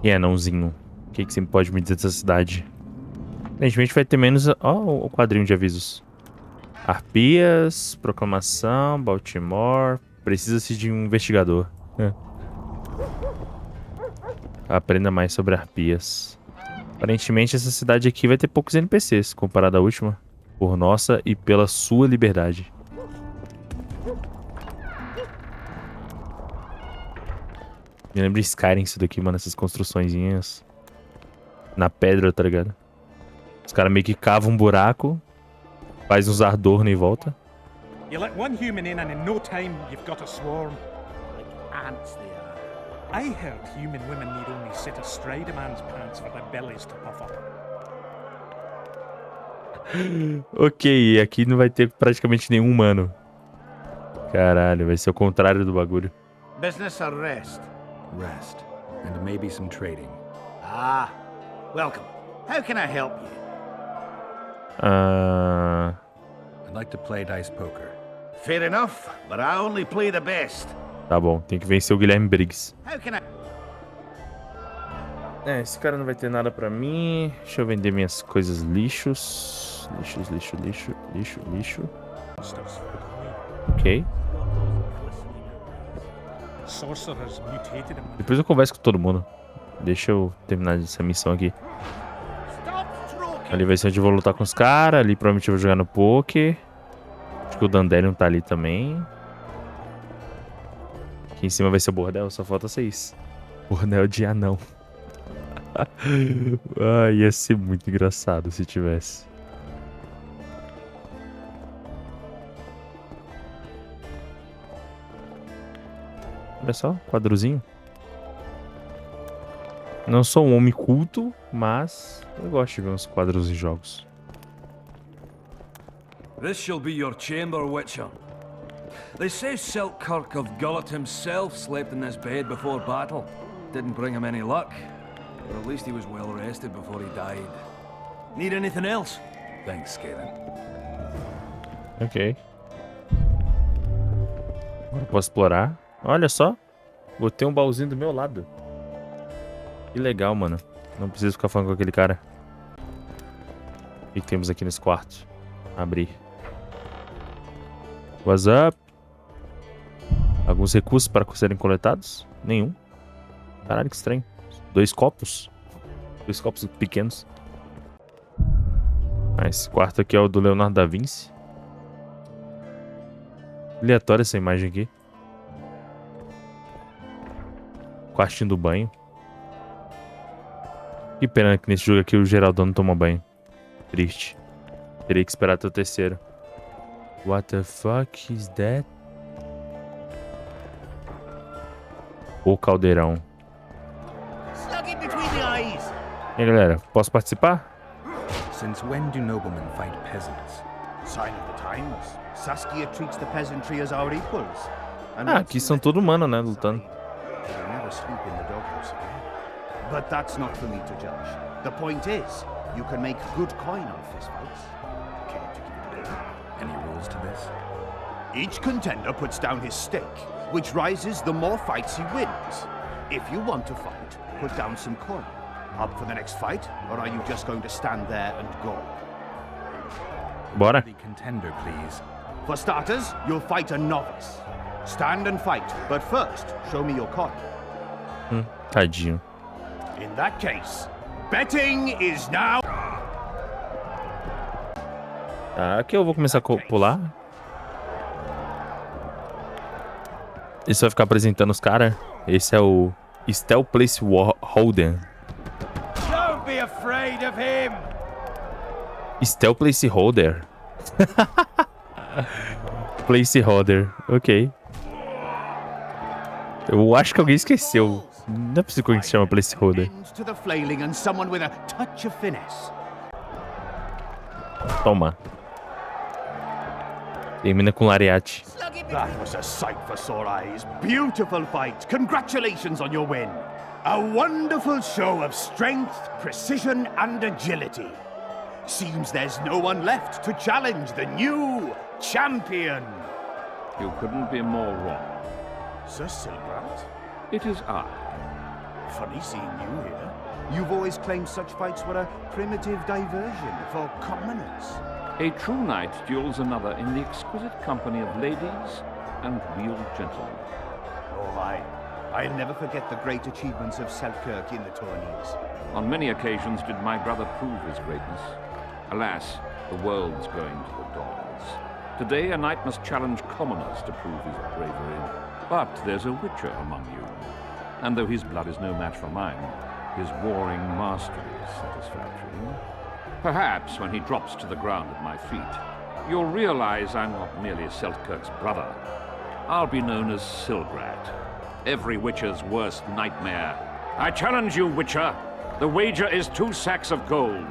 E anãozinho. O que você pode me dizer dessa cidade? Aparentemente vai ter menos... Ó, o quadrinho de avisos. Arpias, proclamação, Baltimore. Precisa-se de um investigador. Aprenda mais sobre arpias. Aparentemente essa cidade aqui vai ter poucos NPCs, comparado à última. Por nossa e pela sua liberdade. Me lembra de Skyrim isso daqui, mano. Essas construçõezinhas. Na pedra, tá ligado? Os caras meio que cavam um buraco. Faz uns adornos em volta. You let one human in and in no time you've got a swarm. Like ants they are. I heard human women need only sit astride a man's pants for their bellies to puff up. Ok, aqui não vai ter praticamente nenhum humano. Caralho, vai ser o contrário do bagulho. Business or rest? Rest, and maybe some trading. Ah, welcome. How can I help you? I'd like to play dice poker. Fair enough, but I only play the best. Tá bom, tem que vencer o Guilherme Briggs. How can I... Esse cara não vai ter nada pra mim. Deixa eu vender minhas coisas lixos. Lixo. Ok. Sorcerers mutated him. Depois eu converso com todo mundo. Deixa eu terminar essa missão aqui. Ali vai ser onde eu vou lutar com os caras. Ali provavelmente eu vou jogar no poker. Acho que o Dandelion tá ali também. Aqui em cima vai ser o bordel. Só falta 6. Bordel de anão. Ah, ia ser muito engraçado se tivesse. Olha só, quadrozinho. Não sou um homem culto, mas eu gosto de ver uns quadros em jogos. This shall be your chamber, Witcher. They say Selkirk of Gullet himself slept in this bed before battle. Didn't bring him any luck. But at least he was well rested before he died. Need anything else? Thanks, Skaven. Ok. Agora eu posso explorar. Olha só. Botei um baúzinho do meu lado. Que legal, mano. Não preciso ficar falando com aquele cara. O que temos aqui nesse quarto? Abrir. What's up? Alguns recursos para serem coletados? Nenhum. Caralho, que estranho. 2 copos. 2 copos pequenos. Ah, esse quarto aqui é o do Leonardo da Vinci. Aleatória essa imagem aqui. Quartinho do banho. Que pena que nesse jogo aqui o Geraldão não toma banho. Triste. Teria que esperar até o terceiro. What the fuck is that? O caldeirão. Slug it between the eyes. E aí, galera, posso participar? Since when do noblemen fight peasants? Sign of the times. Saskia treats the peasantry as our equals. And Ah, once aqui you são let todo them humano, né, lutando. they'll never sleep in the doghouse again. But that's not for me to judge. The point is, you can make good coin on fistfights. Care to give it a go? Any rules to this? Each contender puts down his stake, which rises the more fights he wins. If you want to fight, put down some coin. Up for the next fight, or are you just going to stand there and go? Bora. The contender, please. For starters, you'll fight a novice. Stand and fight, but first, show me your coin. Tadinho. In that case, betting is now... Tá, aqui eu vou começar a pular. Isso vai ficar apresentando os caras. Esse é o Stealth Place Holder. Don't be afraid of him. Stealth Place Holder. Placeholder, ok. Eu acho que alguém esqueceu. Não é possível que se chama Placeholder. End to the flailing and someone with a touch of finesse. Toma. Termina com lariate. That was a sight for sore eyes. Beautiful fight. Congratulations on your win. A wonderful show of strength, precision, and agility. Seems there's no one left to challenge the new champion. You couldn't be more wrong. Sir Silbrat? It is I. Funny seeing you here. You've always claimed such fights were a primitive diversion for commoners. A true knight duels another in the exquisite company of ladies and real gentlemen. Oh, I'll never forget the great achievements of Selkirk in the tourneys. On many occasions did my brother prove his greatness. Alas, the world's going to the dogs. Today a knight must challenge commoners to prove his bravery. But there's a witcher among you. And though his blood is no match for mine, his warring mastery is satisfactory. Perhaps when he drops to the ground at my feet, you'll realize I'm not merely Selkirk's brother. I'll be known as Silgrat, every witcher's worst nightmare. I challenge you, witcher. The wager is 2 sacks of gold.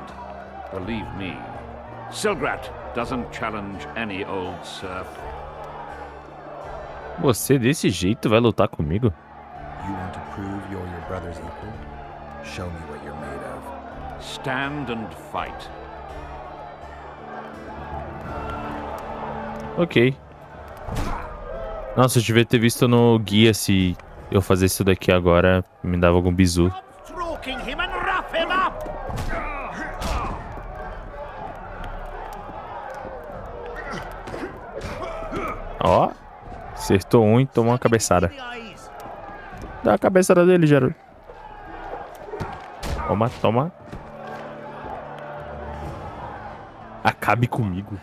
Believe me, Silgrat doesn't challenge any old serf. Você desse jeito vai lutar comigo? You want to prove you're your brother's equal? Show me what you're made of. Stand and fight. Ok. Nossa, eu devia ter visto no guia se eu fazer isso daqui agora me dava algum bizu. Stroking him and wrap him up! Ó, acertou um e tomou uma cabeçada. Dá a cabeçada dele, Gerald. Toma, toma. Acabe comigo.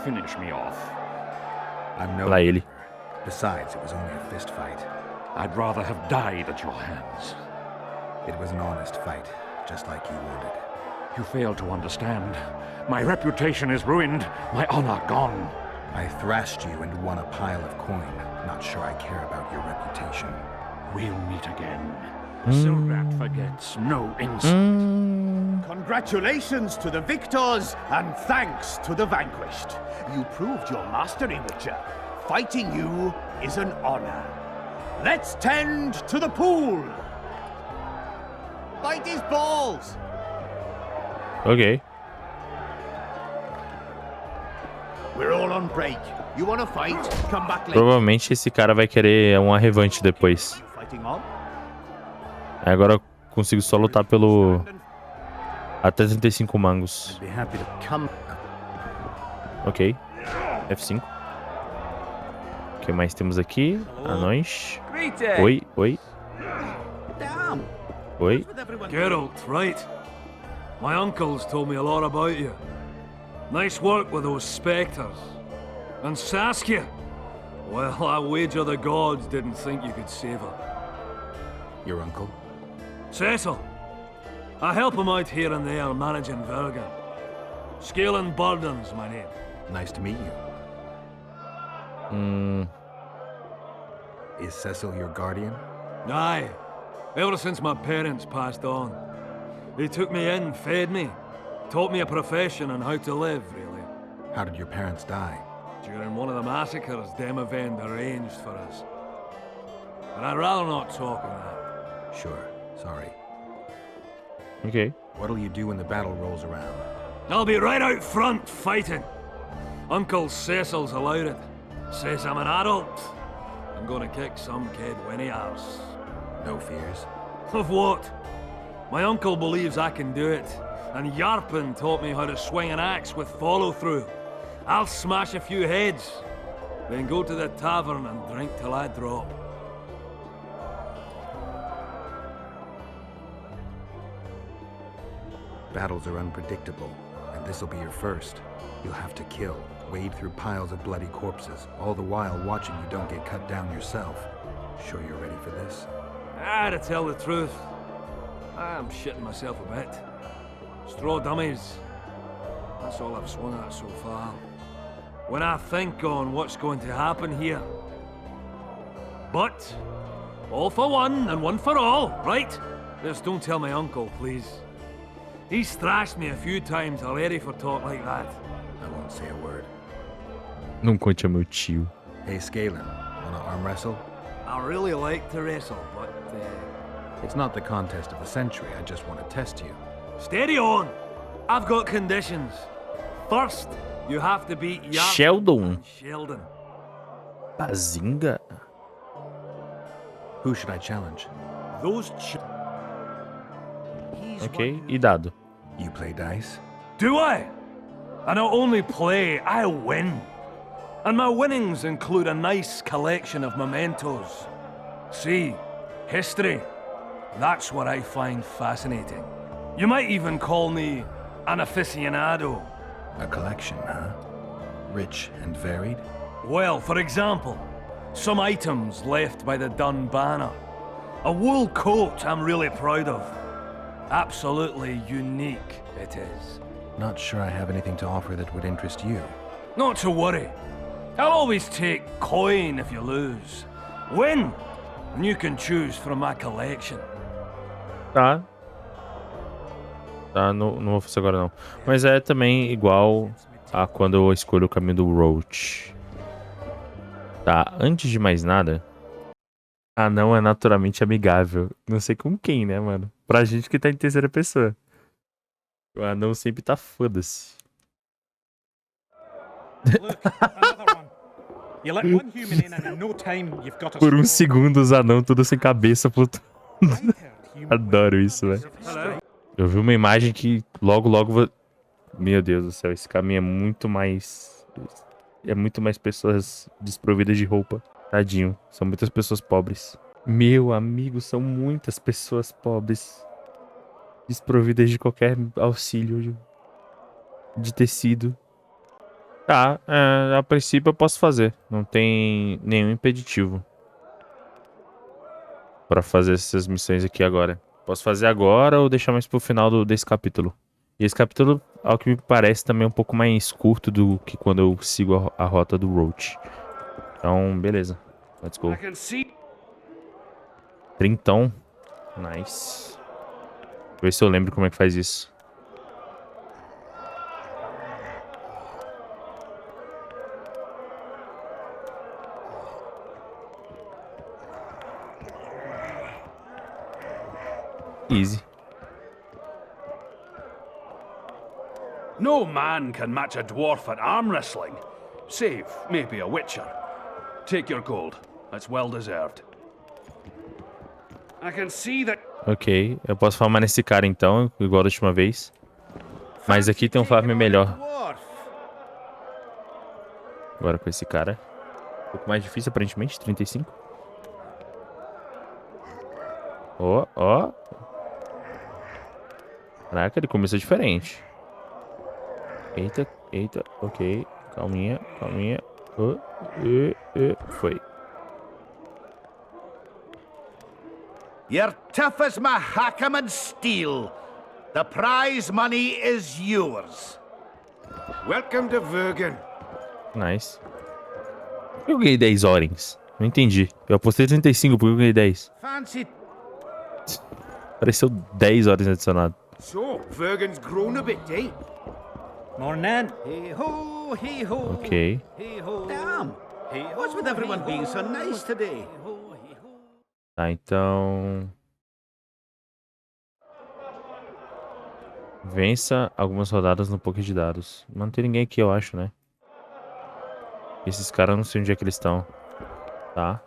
Finish me off. I'm no. Lá ele. Besides, it was only a fist fight. I'd rather have died at your hands. It was an honest fight, just like you wanted. You fail to understand. My reputation is ruined, my honor gone. I thrashed you and won a pile of coin. Not sure I care about your reputation. We'll meet again. Silgrat forgets no insult. Congratulations to the victors, and thanks to the vanquished. You proved your mastery, Witcher. Fighting you is an honor. Let's tend to the pool. Fight his balls. Ok. We're all on break. You wanna fight? Come back later. Provavelmente esse cara vai querer uma revanche depois. Fighting on? Aí agora eu consigo só lutar pelo... Até 35 mangos. I'd be happy to come. Ok. F5. O que mais temos aqui? Anões. Oi, oi. Damn. Oi. With everyone. Geralt, right. My uncle's told me a lot about you. Nice work with those spectres. And Saskia. Well, I wager the gods didn't think you could save her. Your uncle? Cecil. I help him out here and there managing Vergen. Scaling Burden's my name. Nice to meet you. Is Cecil your guardian? Aye. Ever since my parents passed on. They took me in, fed me, taught me a profession and how to live, really. How did your parents die? During one of the massacres Demavend arranged for us. But I'd rather not talk of that. Sure, sorry. Ok. What'll you do when the battle rolls around? I'll be right out front fighting. Uncle Cecil's allowed it. Says I'm an adult. I'm gonna kick some kid when he asks. No fears? Of what? My uncle believes I can do it, and Yarpin taught me how to swing an axe with follow-through. I'll smash a few heads, then go to the tavern and drink till I drop. Battles are unpredictable, and this'll be your first. You'll have to kill, wade through piles of bloody corpses, all the while watching you don't get cut down yourself. Sure you're ready for this? To tell the truth, I'm shitting myself a bit. Straw dummies. That's all I've swung at so far. When I think on what's going to happen here. But, all for one and one for all, right? Just don't tell my uncle, please. He's thrashed me a few times already for talk like that. I won't say a word. Não conte ao meu tio. Hey, Scalen, wanna arm wrestle? I really like to wrestle, but It's not the contest of the century, I just want to test you. steady on! I've got conditions. First, you have to beat Yarpin Sheldon. and Sheldon. Bazinga? Who should I challenge? Those Ok, e dado. You play dice? Do I? I not only play, I win. And my winnings include a nice collection of mementos. See, history. That's what I find fascinating. You might even call me an aficionado. A collection, huh? Rich and varied? Well, for example, some items left by the Dun Banner. A wool coat I'm really proud of. Absolutely unique, it is. Not sure I have anything to offer that would interest you. Not to worry. I'll always take coin if you lose. Win, and you can choose from my collection. Tá. Tá, não vou fazer agora não. Mas é também igual a quando eu escolho o caminho do Roach. Tá, antes de mais nada, anão é naturalmente amigável. Não sei com quem, né, mano? Pra gente que tá em terceira pessoa. O anão sempre tá foda-se. Look, another one. You let one human in and in no time you've got a Por um score. segundo, os anão tudo sem cabeça, puto. I heard human Adoro isso, velho. Eu vi uma imagem que logo vou... Meu Deus do céu, esse caminho é muito mais... É muito mais pessoas desprovidas de roupa. Tadinho, são muitas pessoas pobres. Meu amigo, são muitas pessoas pobres. Desprovidas de qualquer auxílio de tecido. Tá, a princípio eu posso fazer. Não tem nenhum impeditivo pra fazer essas missões aqui agora. Posso fazer agora ou deixar mais pro final desse capítulo. E esse capítulo, ao que me parece, também é um pouco mais curto do que quando eu sigo a rota do Roach. Então, beleza. Let's go. Trintão. Nice. Deixa eu ver se eu lembro como é que faz isso. Easy. No man can match a dwarf at arm wrestling, save maybe a witcher. Take your gold. That's well deserved. I can see that. Ok, eu posso farmar nesse cara então, igual da última vez. Mas aqui tem um farm melhor. Agora com esse cara. Um pouco mais difícil aparentemente, 35. Ó. Caraca, ele começou diferente. Eita, ok. Calminha. Foi. You're tough as Mahakaman steel. The prize money is yours. Welcome to Vergen. Nice. Por que eu ganhei 10 orens? Não entendi. Eu apostei 35, por que eu ganhei 10? Fancy. Pareceu 10 orens adicionado. So, Vergen's grown a bit, eh? Morning. Hey ho, hey ho. Ok. Hey ho. Damn. What's with everyone being so nice today? Tá, então... Vença algumas rodadas no poker de dados. Não tem ninguém aqui, eu acho, né? Esses caras eu não sei onde é que eles estão. Tá.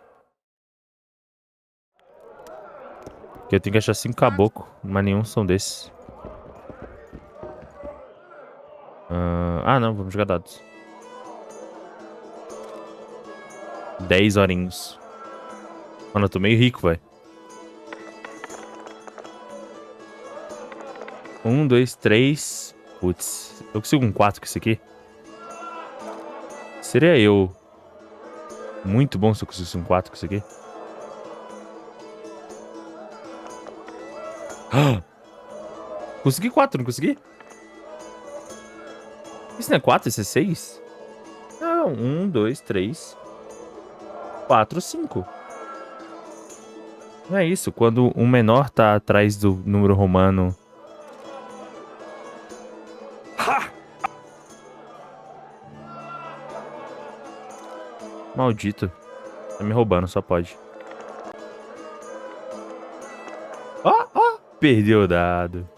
Aqui eu tenho que achar 5 caboclos, mas nenhum são desses. Não, vamos jogar dados. 10 horinhos. Mano, eu tô meio rico, velho. 1, 2, 3. Putz, eu consigo um 4 com isso aqui? Seria eu muito bom se eu conseguisse um 4 com isso aqui? Consegui 4, não consegui? Isso não é 4, isso é 6? Não, 1, 2, 3, 4, 5. Não é isso, quando um menor tá atrás do número romano. Maldito. Tá me roubando, só pode. Ó. Perdeu o dado.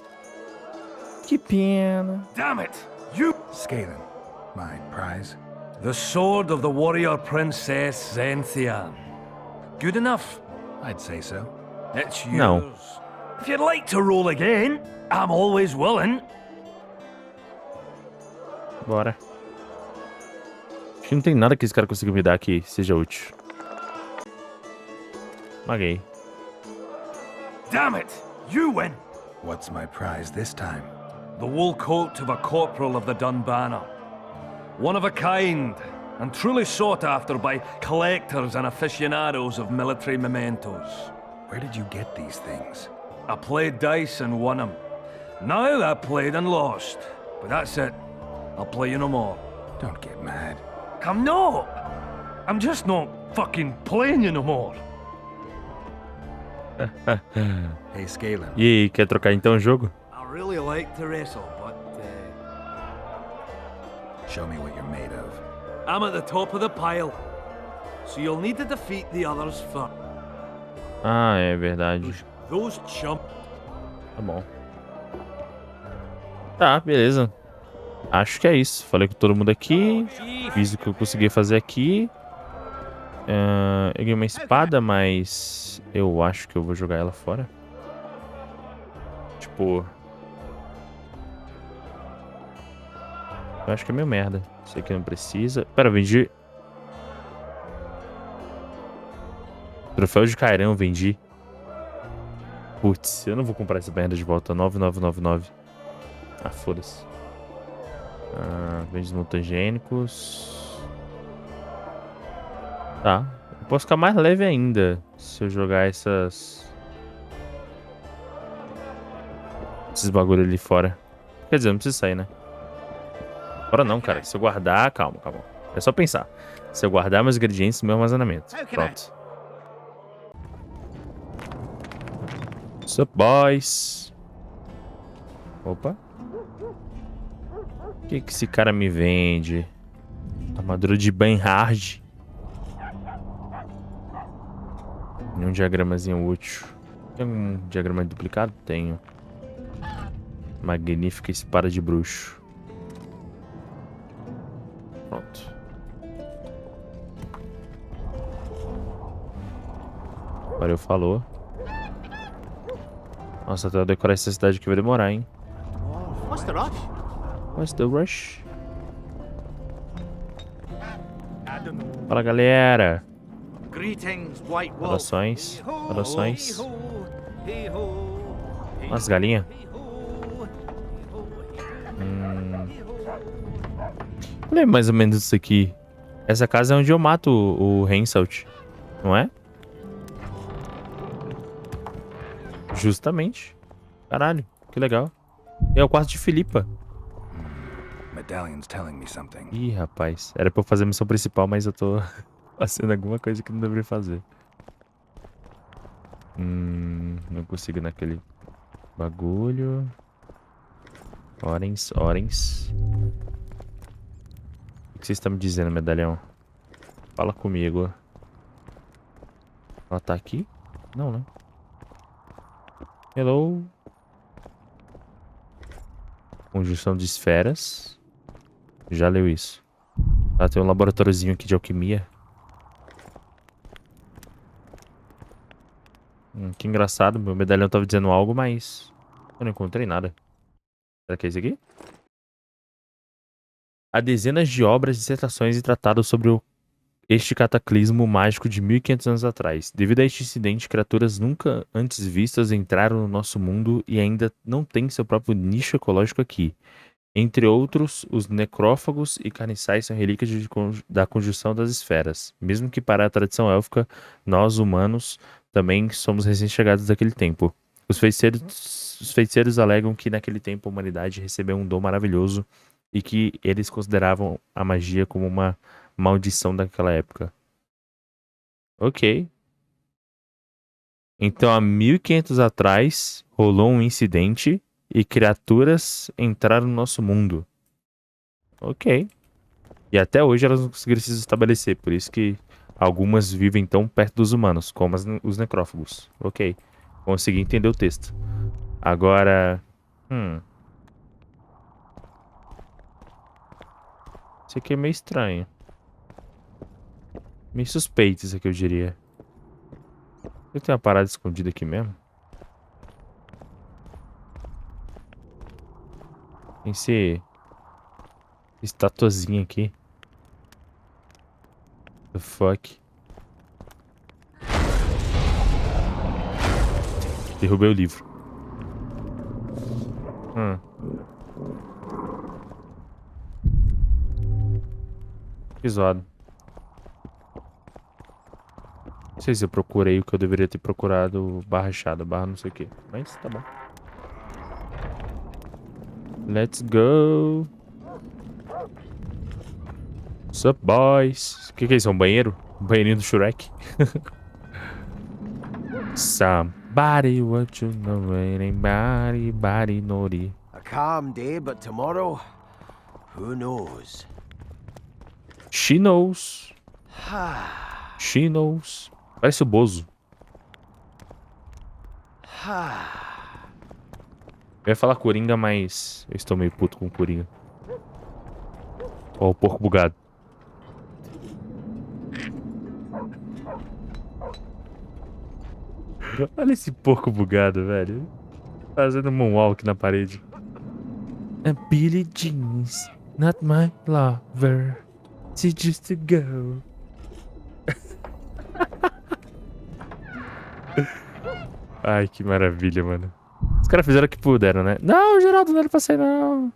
Que pena. Damn it! You... Scalen, my prize. The sword of the warrior princess Zenthian. Good enough? I'd say so. It's Não. yours. If you'd like to roll again, I'm always willing. Bora. Acho que não tem nada que esse cara consiga me dar que seja útil. Maguei. Damn it! You win! What's my prize this time? The wool coat of a corporal of the Dunbanner. One of a kind, and truly sought after by collectors and aficionados of military mementos. Where did you get these things? I played dice and won 'em. Now I played and lost. But that's it. I'll play you no more. Don't get mad. I'm not! I'm just not fucking playing you no more. Hey, Scalen. E aí, quer trocar então o jogo? I really like to wrestle, but Show me what you're made of. I'm at the top of the pile. So you'll need to defeat the others first. Ah, é verdade. Those chump. Tá bom. Tá, beleza. Acho que é isso. Falei com todo mundo aqui. Fiz o que eu consegui fazer aqui. Eu ganhei uma espada, mas eu acho que eu vou jogar ela fora. Tipo... Eu acho que é meio merda. Isso aqui não precisa. Pera, eu vendi... Troféu de Cairão eu vendi. Putz, eu não vou comprar essa merda de volta. 9,999. Ah, foda-se. Vende os mutagênicos. Tá. Eu posso ficar mais leve ainda se eu jogar esses bagulho ali fora. Quer dizer, não precisa sair, né? Fora não, cara. Se eu guardar... Calma. É só pensar. Se eu guardar meus ingredientes no meu armazenamento. Pronto. Sup, boys? Opa. O que esse cara me vende? Armadura de Banhard. E um diagramazinho útil. Tem um diagrama duplicado? Tenho. Magnífica espada de bruxo. Pronto. Valeu, falou. Nossa, até eu decorar essa cidade aqui vai demorar, hein? What's the rush? What's the rush? Fala, galera. Greetings, White Wolf. Orações. Umas galinhas. Olha mais ou menos isso aqui. Essa casa é onde eu mato o Henselt, não é? Justamente. Caralho, que legal. É o quarto de Filipa. Medallion's telling me something. Ih, rapaz. Era pra eu fazer a missão principal, mas eu tô fazendo alguma coisa que não deveria fazer. Não consigo naquele bagulho. Orens. O que você está me dizendo, medalhão? Fala comigo. Ela tá aqui? Não, né? Hello. Conjunção de esferas. Já leu isso. Ah, tem um laboratóriozinho aqui de alquimia. Que engraçado. Meu medalhão tava dizendo algo, mas eu não encontrei nada. Será que é isso aqui? Há dezenas de obras, dissertações e tratados sobre este cataclismo mágico de 1500 anos atrás. Devido a este incidente, criaturas nunca antes vistas entraram no nosso mundo e ainda não têm seu próprio nicho ecológico aqui. Entre outros, os necrófagos e carniçais são relíquias da conjunção das esferas. Mesmo que para a tradição élfica, nós, humanos, também somos recém-chegados daquele tempo. Os feiticeiros alegam que naquele tempo a humanidade recebeu um dom maravilhoso e que eles consideravam a magia como uma maldição daquela época. Ok. Então, há 1500 atrás, rolou um incidente e criaturas entraram no nosso mundo. Ok. E até hoje elas não conseguiram se estabelecer, por isso que algumas vivem tão perto dos humanos, como os necrófagos. Ok. Consegui entender o texto. Agora... Isso aqui é meio estranho. Meio suspeito isso aqui, eu diria. Eu tenho uma parada escondida aqui mesmo. Tem esse... estatuazinha aqui. The fuck? Derrubei o livro. Que zoado. Não sei se eu procurei o que eu deveria ter procurado. Barra achada, barra não sei o que. Mas tá bom. Let's go. What's up, boys? O que é isso? É um banheiro? Um banheirinho do Shrek? Somebody what you know, anybody nori. A calm day, but tomorrow, who knows? She knows. She knows. Parece o Bozo. Eu ia falar Coringa, mas eu estou meio puto com Coringa. Ó, o porco bugado. Olha esse porco bugado, velho. Fazendo moonwalk na parede. Billie Jeans, not my lover. She's just a girl. Ai, que maravilha, mano. Os caras fizeram o que puderam, né? Não, Geraldo, não era pra sair, não.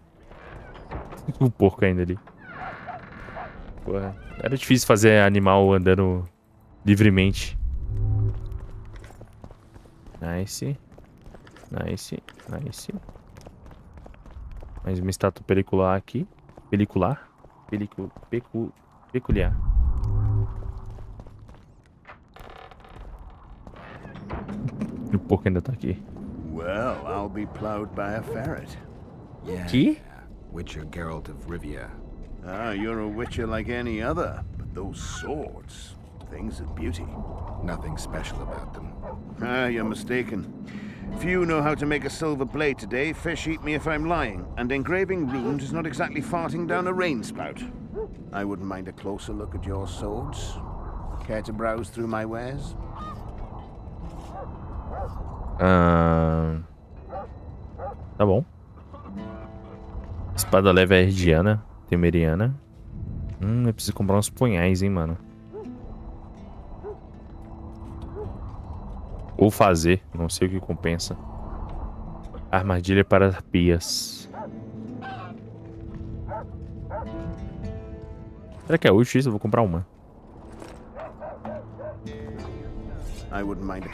O porco ainda ali. Porra, era difícil fazer animal andando livremente. Nice. Nice. Nice. Mais uma estátua pelicular aqui. Pelicular? Peculiar. O porco ainda tá aqui. Well, I'll be plowed by a ferret. Yeah. Que? Witcher Geralt of Rivia. Ah, you're a witcher like any other, but those swords, things of beauty. Nothing special about them. Ah, you're mistaken. Few know how to make a silver blade today, fish eat me if I'm lying, and engraving runes is not exactly farting down a rain spout. I wouldn't mind a closer look at your swords. Care to browse through my wares? Tá bom. Espada leve herdiana, temeriana. Eu preciso comprar uns punhais, hein, mano. Ou fazer, não sei o que compensa. Armadilha para arpias. Será que é útil isso? Eu vou comprar uma.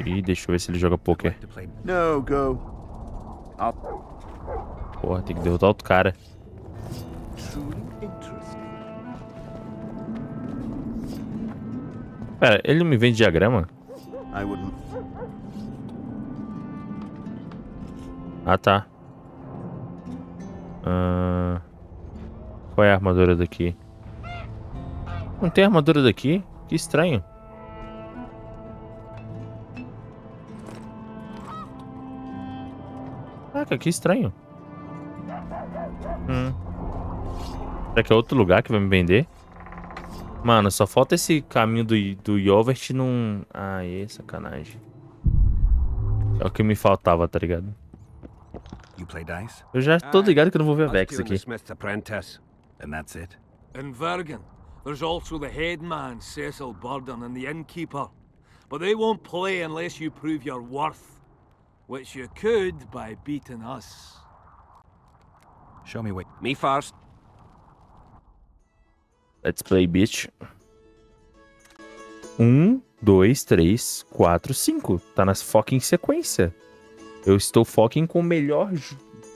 Ih, deixa eu ver se ele joga poker. No, go. Porra, tem que derrotar outro cara. Pera, ele não me vende diagrama? Ah, tá. Qual é a armadura daqui? Não tem armadura daqui? Que estranho. Caraca, que estranho. Será que é outro lugar que vai me vender? Mano, só falta esse caminho do Yovert num... Aê, sacanagem. É o que me faltava, tá ligado? You play dice? Eu já tô ligado que eu não vou ver a Vex aqui. And that's it? In Vergen, there's also the headman, Cecil Burden, and the innkeeper. But they won't play unless you prove your worth. Which you could by beating us. Show me what... Me first. Let's play, bitch. 1, 2, 3, 4, 5. Tá nas fucking sequência. Eu estou fucking com o melhor...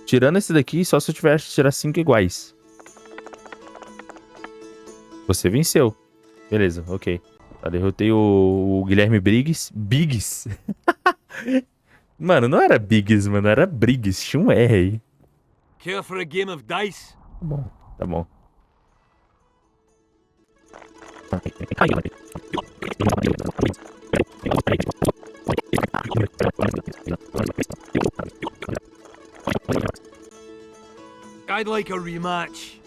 Tirando esse daqui, só se eu tivesse que tirar 5 iguais. Você venceu. Beleza, ok. Tá, derrotei o Guilherme Briggs. Biggs. Mano, não era Biggs, mano. Era Briggs. Tinha um R aí. Care for a game of dice? Tá bom, tá bom. I'd like a rematch.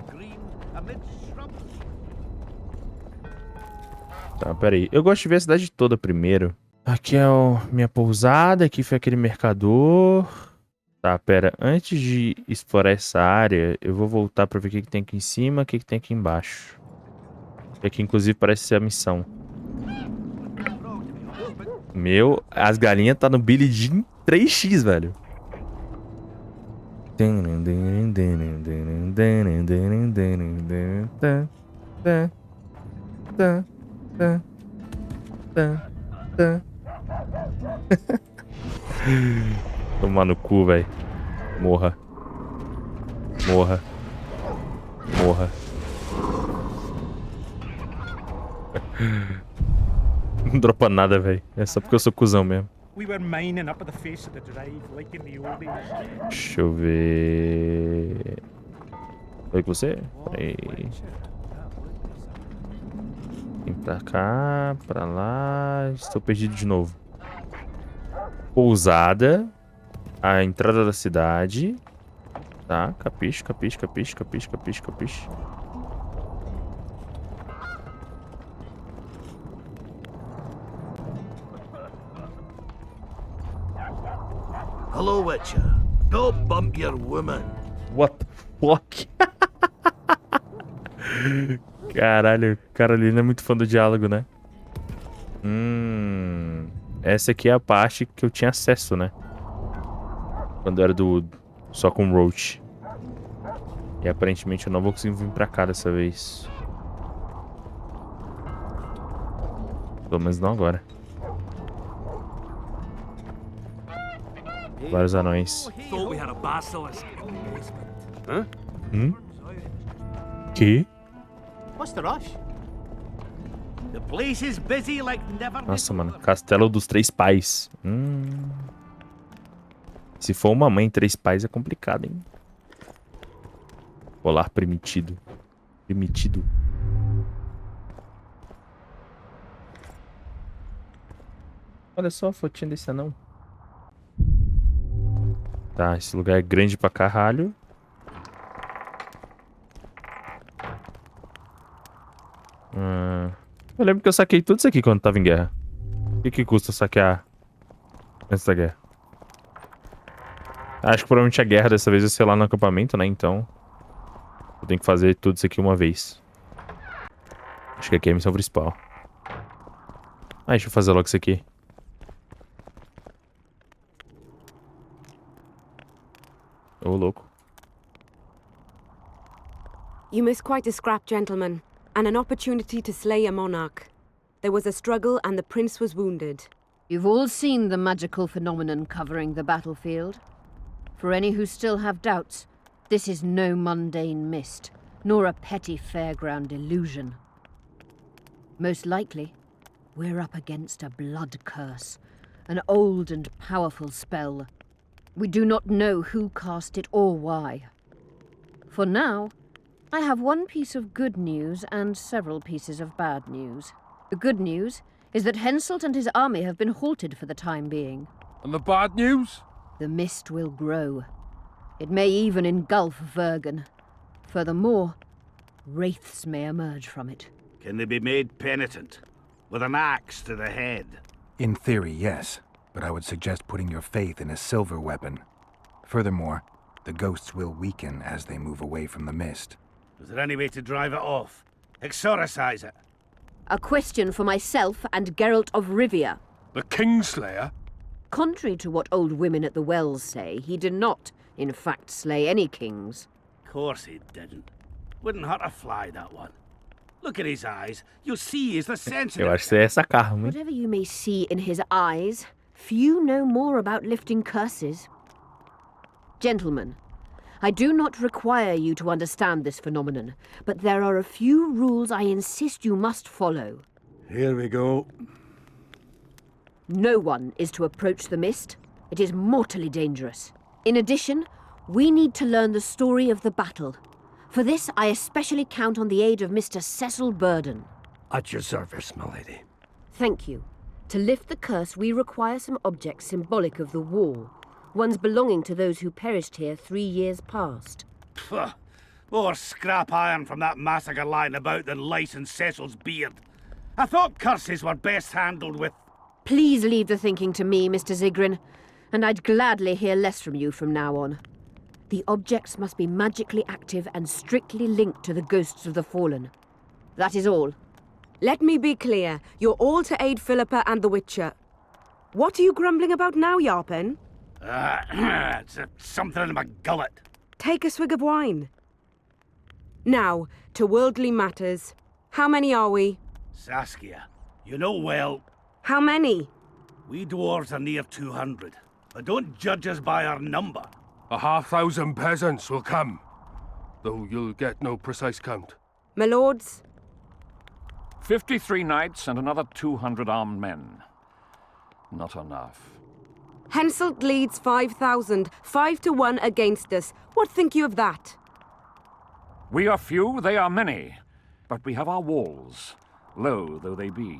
Green amid shrubs. Tá, pera aí. Eu gosto de ver a cidade toda primeiro. Aqui é minha pousada. Aqui foi aquele mercador. Tá, pera. Antes de explorar essa área, eu vou voltar pra ver o que tem aqui em cima e o que tem aqui embaixo. E aqui, inclusive, parece ser a missão. Meu, as galinhas tá no Billy Jean 3x, velho. Tomar no cu, velho. Morra. Morra. Morra. Não dropa nada, velho. É só porque eu sou cuzão mesmo. We were mining up at the face of the drive like in the old days. Deixa eu ver. Oi com você? Aí. Vem pra cá, pra lá. Estou perdido de novo. Pousada. A entrada da cidade. Tá, capiche, capiche, capiche, capiche, capiche, capiche. Hello, Witcher. Go bump your woman. What the fuck? Caralho, o cara ali não é muito fã do diálogo, né? Essa aqui é a parte que eu tinha acesso, né? Quando era só com Roach. E aparentemente eu não vou conseguir vir pra cá dessa vez. Pelo menos não agora. Vários anões. Thought we had a basilisk in the basement. Que? What's the rush? The place is busy like never Nossa, before. mano. Castelo dos Três Pais. Se for uma mãe Três Pais é complicado, hein? Colar permitido. Permitido. Olha só a fotinha desse anão. Tá, esse lugar é grande pra caralho. Eu lembro que eu saquei tudo isso aqui quando tava em guerra. O que custa saquear antes da guerra? Acho que provavelmente a guerra dessa vez vai ser lá no acampamento, né? Então eu tenho que fazer tudo isso aqui uma vez. Acho que aqui é a missão principal. Deixa eu fazer logo isso aqui. Ô, louco. You missed quite a scrap, gentlemen, and an opportunity to slay a monarch. There was a struggle and the prince was wounded. You've all seen the magical phenomenon covering the battlefield. For any who still have doubts, this is no mundane mist, nor a petty fairground illusion. Most likely, we're up against a blood curse, an old and powerful spell. We do not know who cast it or why. For now, I have one piece of good news and several pieces of bad news. The good news is that Henselt and his army have been halted for the time being. And the bad news? The mist will grow. It may even engulf Vergen. Furthermore, wraiths may emerge from it. Can they be made penitent? With an axe to the head? In theory, yes. But I would suggest putting your faith in a silver weapon. Furthermore, the ghosts will weaken as they move away from the mist. Is there any way to drive it off? Exorcise it? A question for myself and Geralt of Rivia. The Kingslayer? Contrary to what old women at the wells say, he did not, in fact, slay any kings. Of course he didn't. Wouldn't hurt a fly, that one. Look at his eyes. You'll see he's the sensitive. Eu acho que você é sacar, hein? Whatever you may see in his eyes, few know more about lifting curses. Gentlemen, I do not require you to understand this phenomenon, but there are a few rules I insist you must follow. Here we go. No one is to approach the mist. It is mortally dangerous. In addition, we need to learn the story of the battle. For this, I especially count on the aid of Mr. Cecil Burden. At your service, my lady. Thank you. To lift the curse, we require some objects symbolic of the war. Ones belonging to those who perished here 3 years past. Pfft. More scrap iron from that massacre lying about than lice in Cecil's beard. I thought curses were best handled with... Please leave the thinking to me, Mr. Zigrin, and I'd gladly hear less from you from now on. The objects must be magically active and strictly linked to the ghosts of the fallen. That is all. Let me be clear. You're all to aid Philippa and the Witcher. What are you grumbling about now, Yarpen? It's something in my gullet. Take a swig of wine. Now, to worldly matters. How many are we? Saskia, you know well, How many? we dwarves are near 200. But don't judge us by our number. 1,000 peasants will come, though you'll get no precise count. My lords? 53 knights and another 200 armed men. Not enough. Henselt leads 5,000, 5 to 1 against us. What think you of that? We are few, they are many. But we have our walls, low though they be.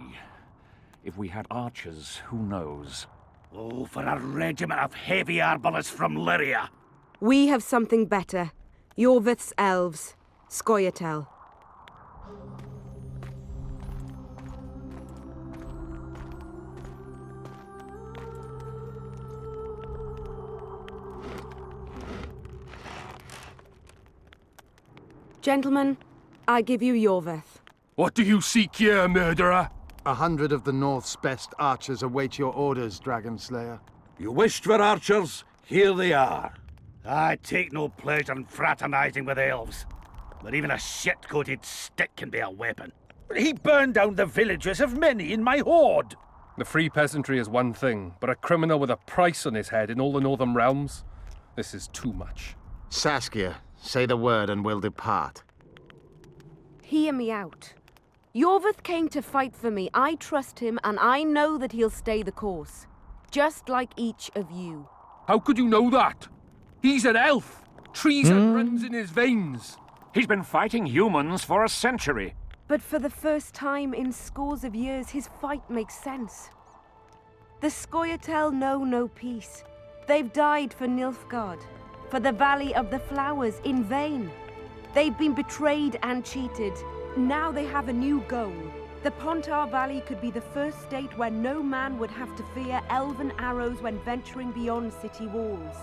If we had archers, who knows? Oh, for a regiment of heavy arbalists from Lyria. We have something better. Yorvith's elves. Scoia'tael. Gentlemen, I give you Yorvith. What do you seek here, murderer? 100 of the North's best archers await your orders, Dragon Slayer. You wished for archers, here they are. I take no pleasure in fraternizing with elves. But even a shit-coated stick can be a weapon. He burned down the villages of many in my horde. The free peasantry is one thing, but a criminal with a price on his head in all the northern realms? This is too much. Saskia, say the word and we'll depart. Hear me out. Yorvith came to fight for me. I trust him, and I know that he'll stay the course. Just like each of you. How could you know that? He's an elf. Treason runs in his veins. He's been fighting humans for a century. But for the first time in scores of years, his fight makes sense. The Scoia'tael know no peace. They've died for Nilfgaard, for the Valley of the Flowers, in vain. They've been betrayed and cheated. Now they have a new goal. The Pontar Valley could be the first state where no man would have to fear elven arrows when venturing beyond city walls.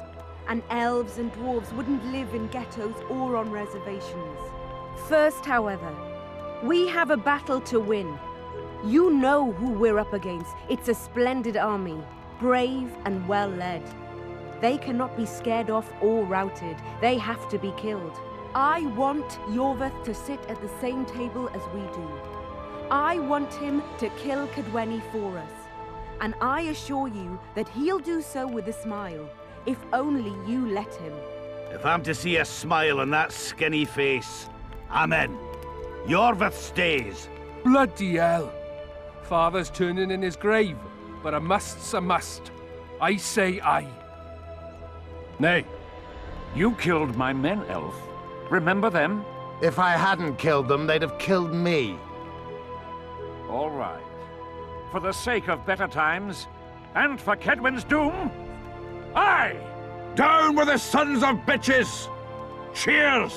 And elves and dwarves wouldn't live in ghettos or on reservations. First, however, we have a battle to win. You know who we're up against. It's a splendid army, brave and well led. They cannot be scared off or routed. They have to be killed. I want Yorvith to sit at the same table as we do. I want him to kill Cadweni for us. And I assure you that he'll do so with a smile, if only you let him. If I'm to see a smile on that skinny face, I'm in. Yorvith stays. Bloody hell. Father's turning in his grave, but a must's a must. I say aye. Nay. You killed my men, elf. Remember them? If I hadn't killed them, they'd have killed me. All right. For the sake of better times, and for Kedwin's doom, aye! Down with the sons of bitches! Cheers!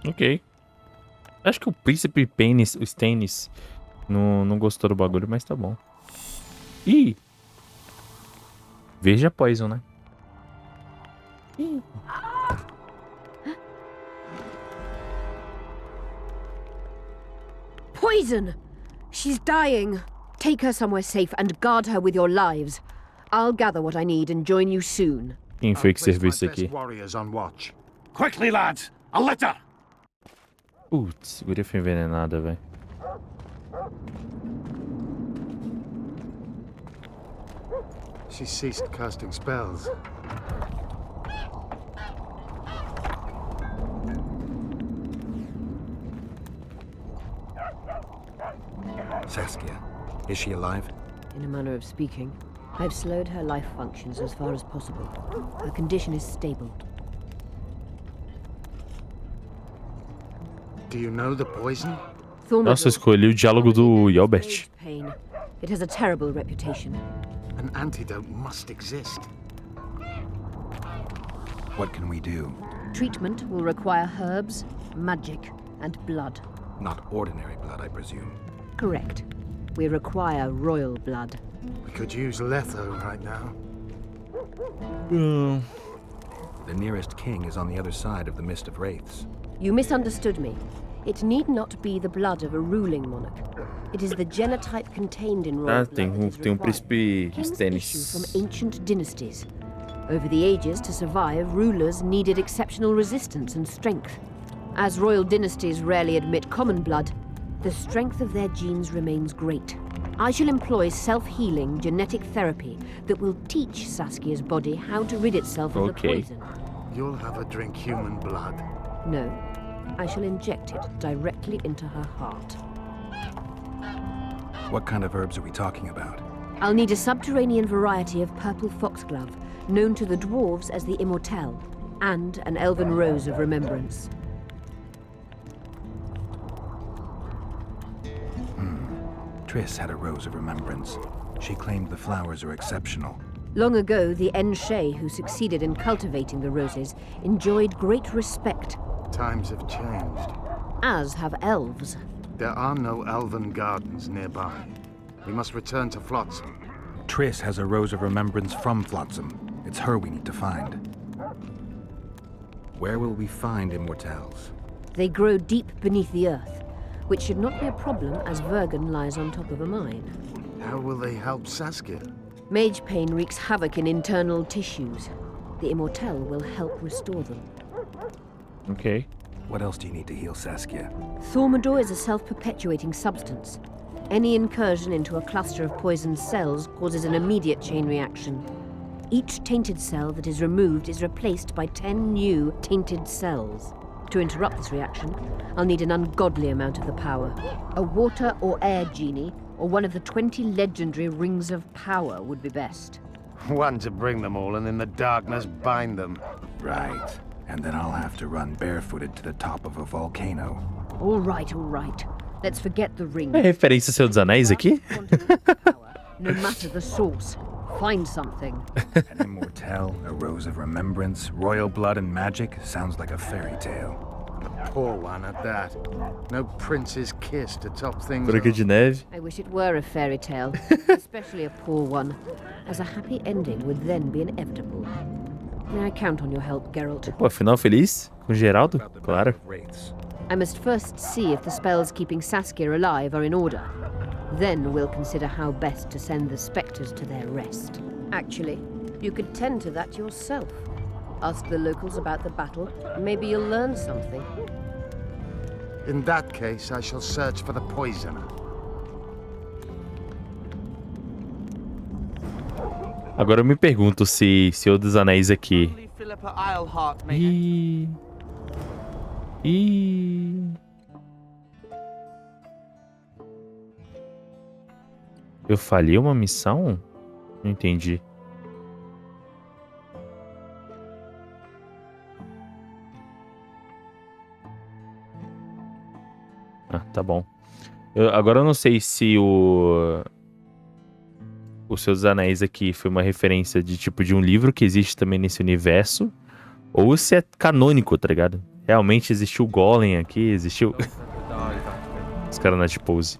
Ok. Acho que o príncipe Penis, o Stannis, não gostou do bagulho, mas tá bom. Ih! Veja Poison, né? Ih. Poison! She's dying. Take her somewhere safe and guard her with your lives. I'll gather what I need and join you soon. Quem foi que serviu isso aqui? Warriors on watch. Quickly, lads! A litter! Putz, a guria foi envenenada, velho. She ceased casting spells. Saskia, is she alive? In a manner of speaking, I've slowed her life functions as far as possible. Her condition is stable. Do you know the poison? Nossa, escolhi o diálogo do Yelbert. Pain. It has a terrible reputation. An antidote must exist. What can we do? Treatment will require herbs, magic, and blood. Not ordinary blood, I presume. Correct. We require royal blood. We could use Letho right now. The nearest king is on the other side of the Mist of Wraiths. You misunderstood me. It need not be the blood of a ruling monarch. It is the genotype contained in royal blood tem príncipe kings Stannis. issue from ancient dynasties. Over the ages, to survive, rulers needed exceptional resistance and strength. As royal dynasties rarely admit common blood, the strength of their genes remains great. I shall employ self-healing genetic therapy that will teach Saskia's body how to rid itself of the poison. You'll have her drink human blood. No, I shall inject it directly into her heart. What kind of herbs are we talking about? I'll need a subterranean variety of purple foxglove, known to the dwarves as the Immortelle, and an elven rose of remembrance. Triss had a rose of remembrance. She claimed the flowers are exceptional. Long ago, the Enshe who succeeded in cultivating the roses enjoyed great respect. Times have changed. As have elves. There are no elven gardens nearby. We must return to Flotsam. Triss has a rose of remembrance from Flotsam. It's her we need to find. Where will we find Immortelles? They grow deep beneath the earth, which should not be a problem as Vergen lies on top of a mine. How will they help Saskia? Mage pain wreaks havoc in internal tissues. The Immortelle will help restore them. Ok. What else do you need to heal Saskia? Thaumadour is a self-perpetuating substance. Any incursion into a cluster of poisoned cells causes an immediate chain reaction. Each tainted cell that is removed is replaced by 10 new tainted cells. To interrupt this reaction, I'll need an ungodly amount of the power. A water or air genie, or one of the 20 legendary rings of power would be best. One to bring them all and in the darkness bind them. Right. And then I'll have to run barefooted to the top of a volcano. All right. Let's forget the ring. É referência ao Senhor dos Anéis aqui? No matter the source, find something. An Immortelle, a rose of remembrance, royal blood and magic. Sounds like a fairy tale. A poor one at that. No prince's kiss to top things Branca de Neve. I wish it were a fairy tale, especially a poor one, as a happy ending would then be inevitable. May I count on your help, Geralt? Pô, final feliz? Com Geraldo? Claro. I must first see if the spells keeping Saskia alive are in order. Then we'll consider how best to send the spectres to their rest. Actually, you could tend to that yourself. Ask the locals about the battle. Maybe you'll learn something. In that case, I shall search for the poisoner. Agora eu me pergunto se Senhor dos Anéis aqui... Eu falhei uma missão? Não entendi. Ah, tá bom. Agora eu não sei se o Senhor dos Anéis aqui foi uma referência de tipo de um livro que existe também nesse universo, ou se é canônico, tá ligado? Realmente existiu o Golem aqui, existiu... Os caras na pose.